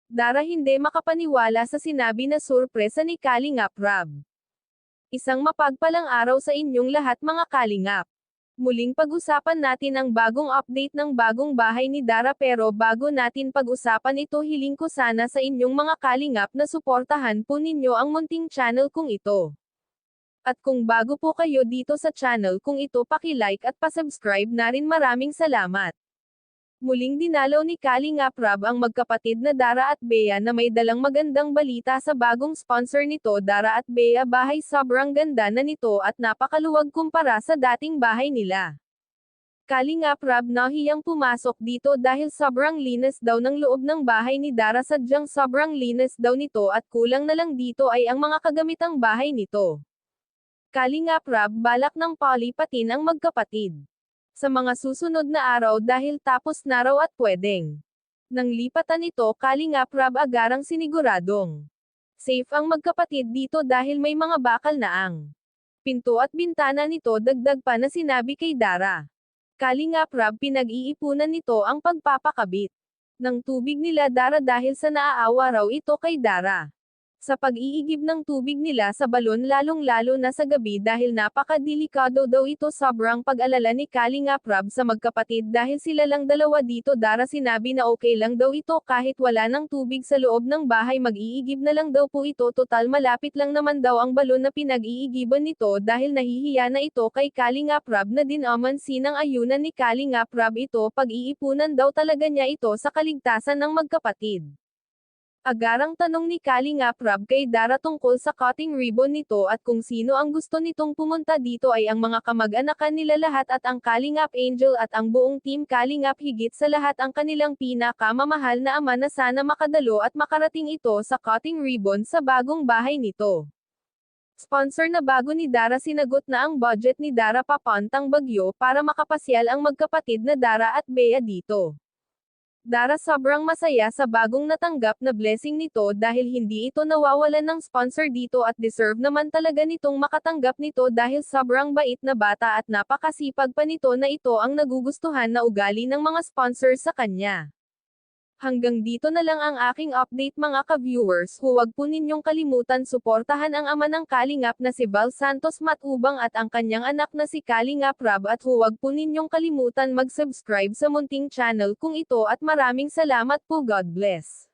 Dara hindi makapaniwala sa sinabi na sorpresa ni Kalingap Rab. Isang mapagpalang araw sa inyong lahat mga Kalingap. Muling pag-usapan natin ang bagong update ng bagong bahay ni Dara pero bago natin pag-usapan ito hiling ko sana sa inyong mga Kalingap na suportahan po ninyo ang munting channel kong ito. At kung bago po kayo dito sa channel kung ito paki-like at pa-subscribe na rin maraming salamat. Muling dinalaw ni Kalingap Rab ang magkapatid na Dara at Bea na may dalang magandang balita sa bagong sponsor nito. Dara at Bea bahay sobrang ganda na nito at napakaluwag kumpara sa dating bahay nila. Kalingap Rab nahiyang pumasok dito dahil sobrang linis daw ng loob ng bahay ni Dara, sadyang sobrang linis daw nito at kulang na lang dito ay ang mga kagamitang bahay nito. Kalingap Rab balak ng palipatin ang magkapatid sa mga susunod na araw dahil tapos na raw at pwedeng nang lipatan ito. Kalingap Rab agarang siniguradong safe ang magkapatid dito dahil may mga bakal na ang pinto at bintana nito. Dagdag pa na sinabi kay Dara Kalingap Rab pinag-iipunan nito ang pagpapakabit ng tubig nila Dara dahil sa naaawa raw ito kay Dara sa pag-iigib ng tubig nila sa balon, lalong-lalo na sa gabi dahil napakadelikado daw ito. Sobrang pag-alala ni Kalingap Rab sa magkapatid dahil sila lang dalawa dito. Dara sinabi na okay lang daw ito kahit wala ng tubig sa loob ng bahay, mag-iigib na lang daw po ito, total malapit lang naman daw ang balon na pinag-iigiban nito dahil nahihiya na ito kay Kalingap Rab na dinamansin ang ayunan ni Kalingap Rab. Ito pag-iipunan daw talaga niya ito sa kaligtasan ng magkapatid. Agarang tanong ni Kalingap Rab kay Dara tungkol sa cutting ribbon nito at kung sino ang gusto nitong pumunta dito ay ang mga kamag-anakan nila lahat at ang Kalingap Angel at ang buong team Kalingap, higit sa lahat ang kanilang pinakamamahal na ama na sana makadalo at makarating ito sa cutting ribbon sa bagong bahay nito. Sponsor na bago ni Dara, sinagot na ang budget ni Dara papuntang Baguio para makapasyal ang magkapatid na Dara at Bea dito. Dara sobrang masaya sa bagong natanggap na blessing nito dahil hindi ito nawawalan ng sponsor dito at deserve naman talaga nitong makatanggap nito dahil sobrang bait na bata at napakasipag pa nito na ito ang nagugustuhan na ugali ng mga sponsor sa kanya. Hanggang dito na lang ang aking update mga ka-viewers. Huwag po ninyong kalimutan suportahan ang ama ng Kalingap na si Val Santos Matubang at ang kanyang anak na si Kalingap Rab at huwag po ninyong kalimutan mag-subscribe sa munting channel kung ito at maraming salamat po. God bless.